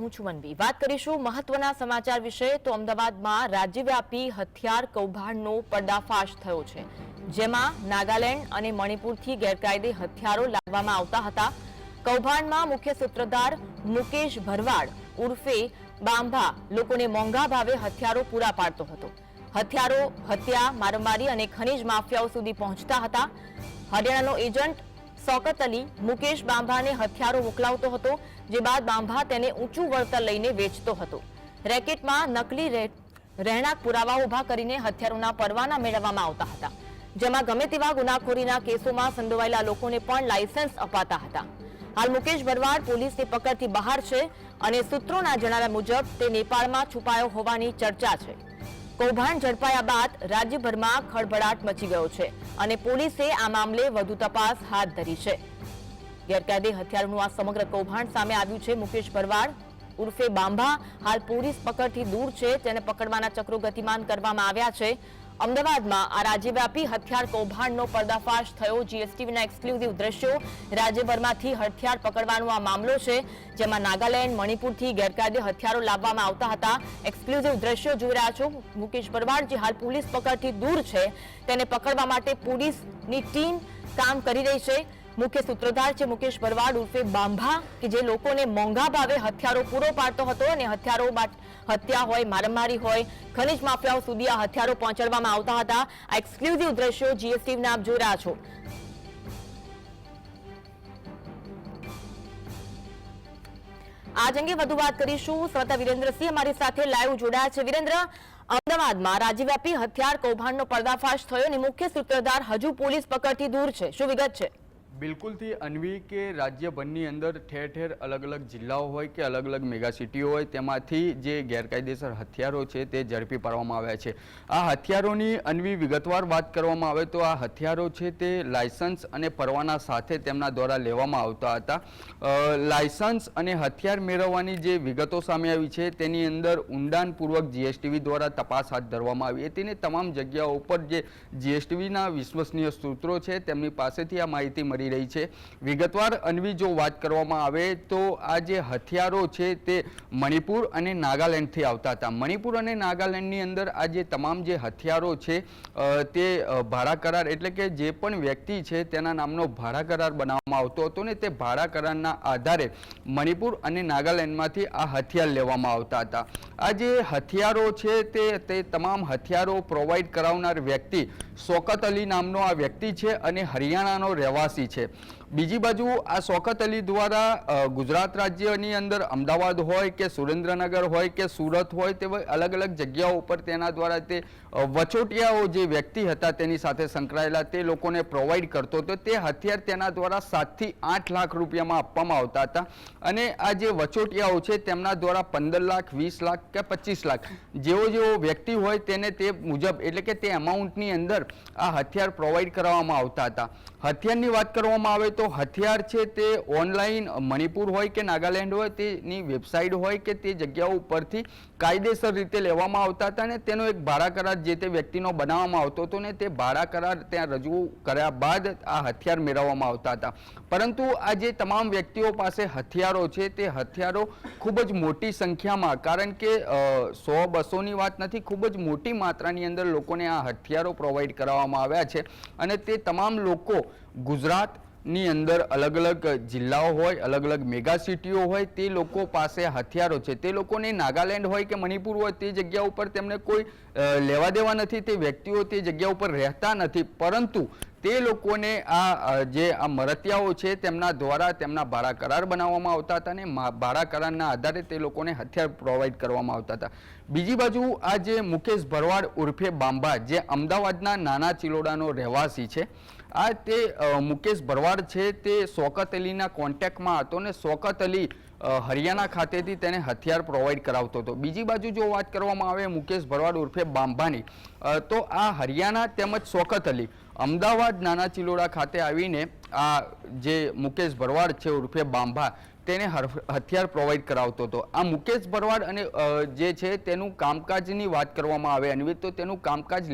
હું છું મનવી। વાત કરીશું મહત્વના સમાચાર વિશે। તો અમદાવાદમાં રાજ્યવ્યાપી હથિયાર કૌભાંડનો પર્દાફાશ થયો છે, જેમાં નાગાલેન્ડ અને મણિપુરથી ગેરકાયદે હથિયારો લાવવામાં આવતા હતા। કૌભાંડમાં મુખ્ય સૂત્રધાર મુકેશ ભરવાડ ઉર્ફે બાંભા લોકોને મોંઘા ભાવે હથિયારો પૂરા પાડતો હતો। હથિયારો હત્યા, મારામારી અને ખનીજ માફિયાઓ સુધી પહોંચતા હતા। હરિયાણાનો એજન્ટ શૌકત અલી મુકેશ બાંભાને હથિયારો મોકલાવતો હતો, જે બાદ બાંભા તેને ઊંચું વળતર લઈને વેચતો હતો। રેકેટમાં નકલી રહેણાંક પુરાવા ઉભા કરીને હથિયારોના પરવાના મેળવવામાં આવતા હતા, જેમાં ગમે તેવા ગુનાખોરીના કેસોમાં સંડોવાયેલા લોકોને પણ લાયસન્સ અપાતા હતા। હાલ મુકેશ ભરવાડ પોલીસની પકડથી બહાર છે અને સૂત્રોના જણાવ્યા મુજબ તે નેપાળમાં છુપાયો હોવાની ચર્ચા છે। કૌભાંડ ઝડપાયા બાદ રાજ્યભરમાં ખળભળાટ મચી ગયો છે અને પોલીસે આ મામલે વધુ તપાસ હાથ ધરી છે। ગેરકાયદે હથિયારોનું આ સમગ્ર કૌભાંડ સામે આવ્યું છે। મુકેશ ભરવાડ ઉર્ફે બાંભા હાલ પોલીસ પકડથી દૂર છે, તેને પકડવાના ચક્રો ગતિમાન કરવામાં આવ્યા છે। અમદાવાદમાં આ રાજ્યવ્યાપી હથિયાર કૌભાંડનો પર્દાફાશ થયો। જીએસટીવીના એક્સક્લુઝિવ દ્રશ્યો। રાજ્યભરમાંથી હથિયાર પકડવાનો આ મામલો છે, જેમાં નાગાલેન્ડ, મણિપુરથી ગેરકાયદે હથિયારો લાવવામાં આવતા હતા। એક્સક્લુઝિવ દ્રશ્યો જોઈ રહ્યા છો। મુકેશ ભરવાડ જે હાલ પોલીસ પકડથી દૂર છે, તેને પકડવા માટે પોલીસની ટીમ કામ કરી રહી છે। મુખ્ય સૂત્રધાર છે મુકેશ ભરવાડ ઉર્ફે બાંભા, કે જે લોકોને મોંઘા ભાવે હથિયારો પૂરો પાડતો હતો અને હથિયારો હત્યા હોય, મારામારી હોય, ખનીજ માફિયાઓ સુધી આ હથિયારો પહોંચાડવામાં આવતા હતા। આ એક્સક્લુઝિવ દ્રશ્યો જીએસટીવીના આપ જોઈ રહ્યા છો। આજ અંગે વધુ વાત કરીશું। શ્રોતા વિરેન્દ્રસિંહ અમારી સાથે લાઈવ જોડાયા છે। વિરેન્દ્ર, અમદાવાદમાં રાજ્યવ્યાપી હથિયાર કૌભાંડનો પર્દાફાશ થયો અને મુખ્ય સૂત્રધાર હજુ પોલીસ પકડથી દૂર છે, શું વિગત છે? બિલકુલથી અન્વી, કે રાજ્યભરની અંદર ઠેર ઠેર અલગ અલગ જિલ્લાઓ હોય કે અલગ અલગ મેગા સિટીઓ હોય, તેમાંથી જે ગેરકાયદેસર હથિયારો છે તે ઝડપી પાડવામાં આવ્યા છે। આ હથિયારોની અન્વી વિગતવાર વાત કરવામાં આવે તો આ હથિયારો છે તે લાયસન્સ અને પરવાના સાથે તેમના દ્વારા લેવામાં આવતા હતા। લાયસન્સ અને હથિયાર મેળવવાની જે વિગતો સામે આવી છે તેની અંદર ઊંડાણપૂર્વક જીએસટીવી દ્વારા તપાસ હાથ ધરવામાં આવી હતી અને તમામ જગ્યાઓ ઉપર જે જીએસટીવીના વિશ્વસનીય સૂત્રો છે તેમની પાસેથી આ માહિતી મળી રહી છે। વિગતવાર અન્વી જો વાત કરવામાં આવે તો આ જે હથિયારો છે તે મણિપુર અને નાગાલેન્ડથી આવતા હતા। મણિપુર અને નાગાલેન્ડની અંદર આ જે તમામ જે હથિયારો છે તે ભાડા કરાર, એટલે કે જે પણ વ્યક્તિ છે તેના નામનો ભાડા કરાર બનાવવામાં આવતો હતો ને તે ભાડા કરારના આધારે મણિપુર અને નાગાલેન્ડમાંથી આ હથિયાર લેવામાં આવતા હતા। આ જે હથિયારો છે તે તમામ હથિયારો પ્રોવાઈડ કરાવનાર વ્યક્તિ શૌકત અલી નામનો આ વ્યક્તિ છે અને હરિયાણાનો રહેવાસી છે। બીજી બાજુ આ શૌકત અલી દ્વારા ગુજરાત રાજ્યની અંદર અમદાવાદ હોય કે સુરેન્દ્રનગર હોય કે સુરત હોય, તેવા અલગ અલગ જગ્યાઓ ઉપર તેના દ્વારા તે વચોટિયાઓ જે વ્યક્તિ હતા તેની સાથે સંકળાયેલા તે લોકોને પ્રોવાઈડ કરતો હતો। તે હથિયાર તેના દ્વારા 7 થી 8 લાખ રૂપિયામાં આપવામાં આવતા હતા અને આ જે વચોટિયાઓ છે તેમના દ્વારા 15 લાખ, 20 લાખ કે 25 લાખ જેવો વ્યક્તિ હોય તેને તે મુજબ, એટલે કે તે અમાઉન્ટની અંદર આ હથિયાર પ્રોવાઈડ કરવામાં આવતા હતા। હથિયારની વાત કરવામાં આવે તો હથિયાર છે તે ઓનલાઈન મણિપુર હોય કે નાગાલેન્ડ હોય તેની વેબસાઇટ હોય કે તે જગ્યાઓ ઉપરથી કાયદેસર રીતે લેવામાં આવતા હતા અને તેનો એક ભાડા કરાર જે તે વ્યક્તિનો બનાવવામાં આવતો હતો ને તે ભાડા કરાર ત્યાં રજૂ કર્યા બાદ આ હથિયાર મેળવવામાં આવતા હતા। પરંતુ આ જે તમામ વ્યક્તિઓ પાસે હથિયારો છે તે હથિયારો ખૂબ જ મોટી સંખ્યામાં, કારણ કે 100-200ની વાત નથી, ખૂબ જ મોટી માત્રાની અંદર લોકોને આ હથિયારો પ્રોવાઈડ કરવામાં આવ્યા છે અને તે તમામ લોકો ગુજરાતની અંદર અલગ અલગ જિલ્લાઓ હોય, અલગ અલગ મેગા સિટીઓ હોય, તે લોકો પાસે હથિયારો છે। તે લોકોને નાગાલેન્ડ હોય કે મણિપુર હોય તે જગ્યા ઉપર તેમને કોઈ લેવા દેવા નથી, તે વ્યક્તિઓ તે જગ્યા ઉપર રહેતા નથી, પરંતુ તે લોકોને આ જે આ મરતિયાઓ છે તેમના દ્વારા તેમના ભાડા કરાર બનાવવામાં આવતા હતા અને ભાડા કરારના આધારે તે લોકોને હથિયાર પ્રોવાઈડ કરવામાં આવતા હતા। બીજી બાજુ આ જે મુકેશ ભરવાડ ઉર્ફે બાંભા, જે અમદાવાદના નાના ચિલોડાનો રહેવાસી છે, આ તે મુકેશ ભરવાડ છે તે શૌકત અલીના કોન્ટેક્ટમાં હતો ને શૌકત અલી હરિયાણા ખાતેથી તેને હથિયાર પ્રોવાઈડ કરાવતો હતો। બીજી બાજુ જો વાત કરવામાં આવે મુકેશ ભરવાડ ઉર્ફે બાંભાની, તો આ હરિયાણા તેમજ શૌકત અલી અમદાવાદ નાના ચિલોડા ખાતે આવીને આ જે મુકેશ ભરવાડ છે ઉર્ફે બાંભા તેને હથિયાર પ્રોવાઈડ કરાવતો હતો। આ મુકેશ ભરવાડ અને જે છે તેનું કામકાજની વાત કરવામાં આવે અન્વિત, તો તેનું કામકાજ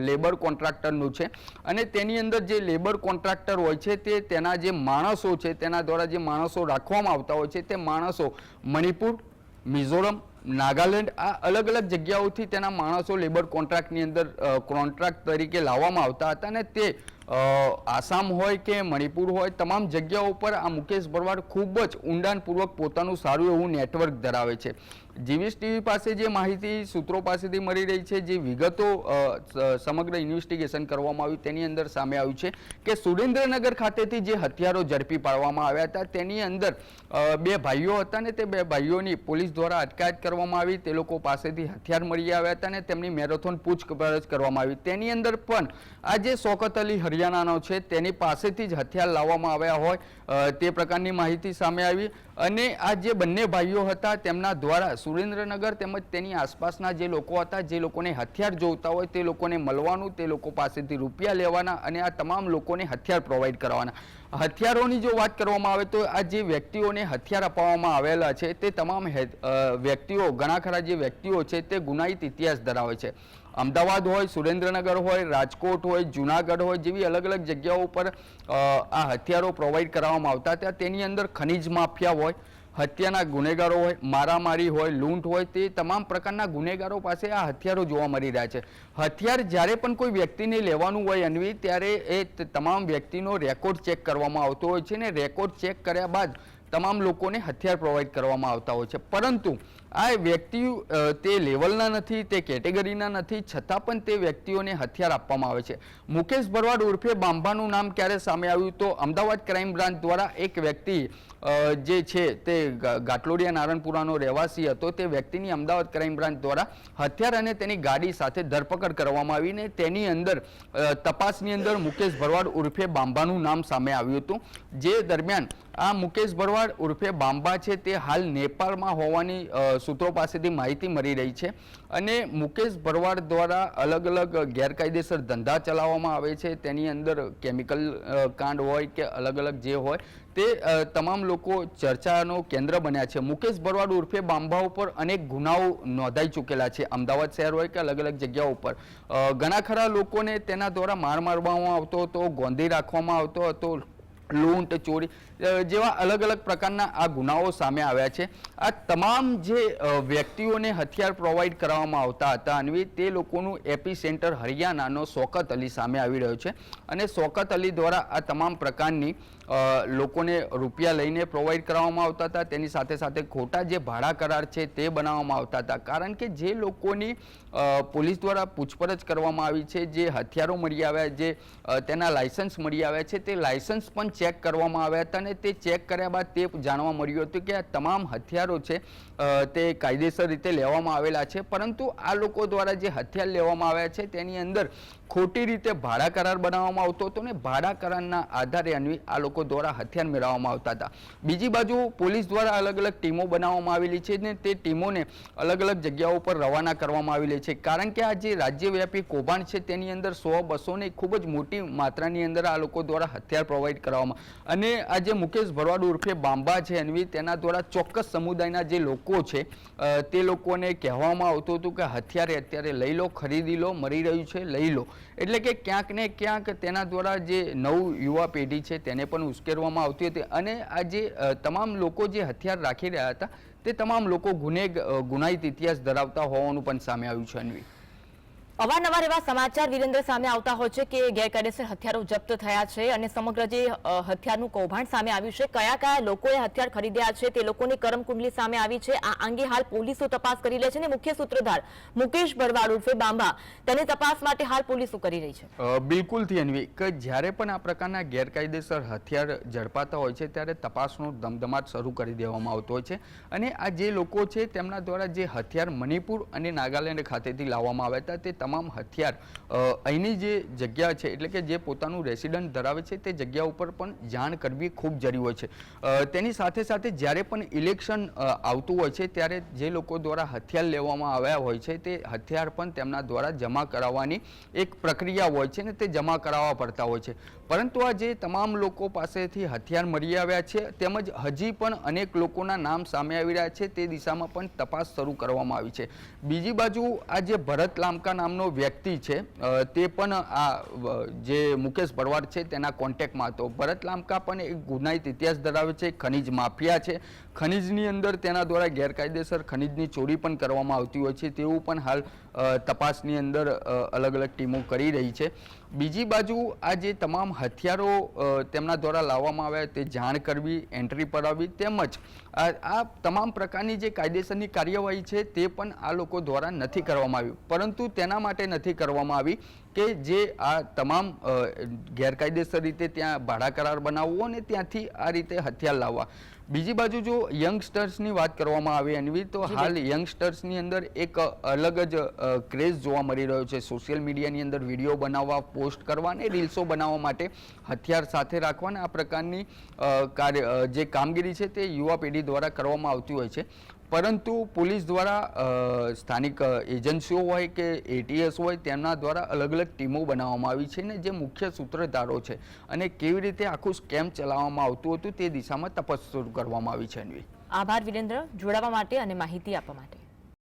લેબર કોન્ટ્રાક્ટરનું છે અને તેની અંદર જે લેબર કોન્ટ્રાક્ટર હોય છે તે તેના જે માણસો છે તેના દ્વારા જે માણસો રાખવામાં આવતા હોય છે તે માણસો મણિપુર મિઝોરમ, નાગાલેન્ડ આ અલગ અલગ જગ્યાઓથી તેના માણસો લેબર કોન્ટ્રાક્ટની અંદર કોન્ટ્રાક્ટ તરીકે લાવવામાં આવતા હતા અને તે આસામ હોય કે મણિપુર હોય તમામ જગ્યાઓ પર આ મુકેશ ભરવાડ ખૂબ જ ઊંડાણપૂર્વક પોતાનું સારું એવું નેટવર્ક ધરાવે છે. જીવીસ ટીવી પાસે જે માહિતી સૂત્રો પાસેથી મળી રહી છે, જે વિગતો સમગ્ર ઇન્વેસ્ટિગેશન કરવામાં આવ્યું તેની અંદર સામે આવ્યું છે કે સુરેન્દ્રનગર ખાતેથી જે હથિયારો ઝડપી પાડવામાં આવ્યા હતા તેની અંદર બે ભાઈઓ હતા ને તે બે ભાઈઓની પોલીસ દ્વારા અટકાયત કરવામાં આવી. તે લોકો પાસેથી હથિયાર મળી આવ્યા હતા અને તેમની મેરેથોન પૂછપરછ કરવામાં આવી. તેની અંદર પણ આ જે શૌકત અલી હરિયાણાનો છે તેની પાસેથી જ હથિયાર લાવવામાં આવ્યા હોય તે પ્રકારની માહિતી સામે આવી અને આ જે બંને ભાઈઓ હતા તેમના દ્વારા સુરેન્દ્રનગર તેમજ તેની આસપાસના જે લોકો હતા, જે લોકોને હથિયાર જોઈતા હોય તે લોકોને મળવાનું, તે લોકો પાસેથી રૂપિયા લેવાના અને આ તમામ લોકોને હથિયાર પ્રોવાઈડ કરવાના. હથિયારોની જો વાત કરવામાં આવે તો આ જે વ્યક્તિઓને હથિયાર અપાવવામાં આવેલા છે તે તમામ વ્યક્તિઓ, ઘણા ખરા જે વ્યક્તિઓ છે તે ગુનાહિત ઇતિહાસ ધરાવે છે. અમદાવાદ હોય, સુરેન્દ્રનગર હોય, રાજકોટ હોય, જુનાગઢ હોય જેવી અલગ અલગ જગ્યાઓ પર આ હથિયારો પ્રોવાઈડ કરવામાં આવતા હતા. તેની અંદર ખનીજ માફિયા હોય, હત્યાના ગુનેગારો હોય, મારામારી હોય, લૂંટ હોય, તે તમામ પ્રકારના ગુનેગારો પાસે આ હથિયારો જોવા મળી રહ્યા છે. હથિયાર જ્યારે પણ કોઈ વ્યક્તિને લેવાનું હોય અન્વી, ત્યારે એ તમામ વ્યક્તિનો રેકોર્ડ ચેક કરવામાં આવતો હોય છે ને રેકોર્ડ ચેક કર્યા બાદ તમામ લોકોને હથિયાર પ્રોવાઈડ કરવામાં આવતા હોય છે. પરંતુ આ વ્યક્તિ તે લેવલના નથી, તે કેટેગરીના નથી, છતાં પણ તે વ્યક્તિઓને હથિયાર આપવામાં આવે છે. મુકેશ ભરવાડ ઉર્ફે બાંબાનું નામ ક્યારે સામે આવ્યું તો અમદાવાદ ક્રાઇમ બ્રાન્ચ દ્વારા એક વ્યક્તિ જે છે તે ગાટલોડિયા નારણપુરાનો રહેવાસી હતો, તે વ્યક્તિની અમદાવાદ ક્રાઇમ બ્રાન્ચ દ્વારા હથિયાર અને તેની ગાડી સાથે ધરપકડ કરવામાં આવીને તેની અંદર તપાસની અંદર મુકેશ ભરવાડ ઉર્ફે બાંબાનું નામ સામે આવ્યું હતું. જે દરમિયાન આ મુકેશ ભરવાડ ઉર્ફે બાંબા છે તે હાલ નેપાળમાં હોવાની સૂત્રો પાસેથી માહિતી મળી રહી છે અને મુકેશ ભરવાડ દ્વારા અલગ અલગ ગેરકાયદેસર ધંધા ચલાવવામાં આવે છે. તેની અંદર કેમિકલ કાંડ હોય કે અલગ અલગ જે હોય તે તમામ લોકો ચર્ચાનો કેન્દ્ર બન્યા છે. મુકેશ ભરવાડ ઉર્ફે બાંબા ઉપર અનેક ગુનાઓ નોંધાઈ ચૂકેલા છે. અમદાવાદ શહેર હોય કે અલગ અલગ જગ્યાઓ ઉપર ઘણા ખરા લોકોને તેના દ્વારા માર મારવામાં આવતો હતો, ગોંધી રાખવામાં આવતો હતો, લૂંટ, ચોરી જેવા અલગ અલગ પ્રકારના આ ગુનાઓ સામે આવ્યા છે. આ તમામ જે વ્યક્તિઓને હથિયાર પ્રોવાઈડ કરવામાં આવતા હતા અન્વી, તે લોકોનું એપી સેન્ટર હરિયાણાનો શૌકત અલી સામે આવી રહ્યો છે અને શૌકત અલી દ્વારા આ તમામ પ્રકારની લોકોને રૂપિયા લઈને પ્રોવાઈડ કરવામાં આવતા હતા. તેની સાથે સાથે ખોટા જે ભાડા કરાર છે તે બનાવવામાં આવતા હતા. કારણ કે જે લોકોની પોલીસ દ્વારા પૂછપરછ કરવામાં આવી છે, જે હથિયારો મળી આવ્યા, જે તેના લાયસન્સ મળી આવ્યા છે, તે લાયસન્સ પણ ચેક કરવામાં આવ્યા હતા અને તે ચેક કર્યા બાદ તે જાણવા મળ્યું હતું કે આ તમામ હથિયારો છે તે કાયદેસર રીતે લેવામાં આવેલા છે. પરંતુ આ લોકો દ્વારા જે હથિયાર લેવામાં આવ્યા છે તેની અંદર ખોટી રીતે ભાડા કરાર બનાવવામાં આવતો હતો ને ભાડા કરારના આધારે અન્વી આ લોકો દ્વારા હથિયાર મેળવવામાં આવતા હતા. બીજી બાજુ પોલીસ દ્વારા અલગ અલગ ટીમો બનાવવામાં આવેલી છે ને તે ટીમોને અલગ અલગ જગ્યાઓ પર રવાના કરવામાં આવેલી છે. કારણ કે આ જે રાજ્યવ્યાપી કૌભાંડ છે તેની અંદર 100-200 ની ખૂબ જ મોટી માત્રાની અંદર આ લોકો દ્વારા હથિયાર પ્રોવાઈડ કરવામાં અને આ જે મુકેશ ભરવાડ ઉર્ફે બાંબા છે અન્વી, તેના દ્વારા ચોક્કસ સમુદાયના જે લોકો છે તે લોકોને કહેવામાં આવતું હતું કે હથિયાર અત્યારે લઈ લો, ખરીદી લો, મળી રહ્યું છે લઈ લો. એટલે કે ક્યાંક ને ક્યાંક તેના દ્વારા જે નવ યુવા પેઢી છે તેને પણ ઉશ્કેરવામાં આવતી હતી અને આ જે તમામ લોકો જે હથિયાર રાખી રહ્યા હતા તે તમામ લોકો ગુનાહિત ઇતિહાસ ધરાવતા હોવાનું પણ સામે આવ્યું છે અન્વી. અવારનવાર એવા સમાચાર વિરેન્દ્ર સામે આવતા હોય છે કે ગેરકાયદેસર હથિયારો જપ્ત થયા છે અને સમગ્ર જે હથિયારનું કૌભાંડ સામે આવ્યું છે, કયા કયા લોકોએ હથિયાર ખરીદ્યા છે તે લોકોની કરમકુંડલી સામે આવી છે. આ અંગે હાલ પોલીસો તપાસ કરી રહી છે અને મુખ્ય સૂત્રધાર મુકેશ ભરવાડ ઉર્ફે બાંબા તેની તપાસ માટે હાલ પોલીસો કરી રહી છે. બિલકુલ અન્વી, કે જ્યારે પણ આ પ્રકારના ગેરકાયદેસર હથિયાર ઝડપાતા હોય છે ત્યારે તપાસનો ધમધમાટ શરૂ કરી દેવામાં આવતો હોય છે અને આ જે લોકો છે તેમના દ્વારા જે હથિયાર મણિપુર અને નાગાલેન્ડ ખાતેથી લાવવામાં આવ્યા હતા તે તમામ હથિયાર અહીંની જે જગ્યા છે એટલે કે જે પોતાનું રેસિડન્ટ ધરાવે છે તે જગ્યા ઉપર પણ જાણ કરવી ખૂબ જરૂરી હોય છે. તેની સાથે સાથે જ્યારે પણ ઇલેક્શન આવતું હોય છે ત્યારે જે લોકો દ્વારા હથિયાર લેવામાં આવ્યા હોય છે તે હથિયાર પણ તેમના દ્વારા જમા કરાવવાની એક પ્રક્રિયા હોય છે ને તે જમા કરાવવા પડતા હોય છે. પરંતુ આ જે તમામ લોકો પાસેથી હથિયાર મળી આવ્યા છે તેમજ હજી પણ અનેક લોકોના નામ સામે આવી રહ્યા છે તે દિશામાં પણ તપાસ શરૂ કરવામાં આવી છે. બીજી બાજુ આ જે ભરત લામકા નામનો વ્યક્તિ છે તે પણ આ જે મુકેશ ભરવાડ છે તેના કોન્ટેક્ટમાં હતો. ભરત લામકા પણ એક ગુનાહિત ઇતિહાસ ધરાવે છે, ખનીજ માફિયા છે, ખનીજની અંદર તેના દ્વારા ગેરકાયદેસર ખનીજની ચોરી પણ કરવામાં આવતી હોય છે, તેવું પણ હાલ તપાસની અંદર અલગ અલગ ટીમો કરી રહી છે. બીજી બાજુ આ જે તમામ હથિયારો તેમના દ્વારા લાવવામાં આવ્યા તે જાણ કરવી, એન્ટ્રી પડાવવી તેમજ આ તમામ પ્રકારની જે કાયદેસરની કાર્યવાહી છે તે પણ આ લોકો દ્વારા નથી કરવામાં આવી, પરંતુ તેના માટે નથી કરવામાં આવી કે જે આ તમામ ગેરકાયદેસર રીતે ત્યાં ભાડા કરાર બનાવવો અને ત્યાંથી આ રીતે હથિયાર લાવવા. બીજી બાજુ જો યંગસ્ટર્સની વાત કરવામાં આવે અન્વી, તો હાલ યંગસ્ટર્સની અંદર એક અલગ જ ક્રેઝ જોવા મળી રહ્યો છે. સોશિયલ મીડિયાની અંદર વિડીયો બનાવવા, પોસ્ટ કરવા અને રીલ્સો બનાવવા માટે હથિયાર સાથે રાખવા અને આ પ્રકારની જે કામગીરી છે તે યુવા પેઢી દ્વારા કરવામાં આવતી હોય છે. પરંતુ પોલીસ દ્વારા સ્થાનિક એજન્સીઓ હોય કે એટીએસ હોય તેમના દ્વારા અલગ અલગ ટીમો બનાવવામાં આવી છે ને જે મુખ્ય સૂત્રધારો છે અને કેવી રીતે આખું સ્કેમ ચલાવવામાં આવતું હતું તે દિશામાં તપાસ શરૂ કરવામાં આવી છે. આભાર વિરેન્દ્ર, જોડાવા માટે અને માહિતી આપવા માટે.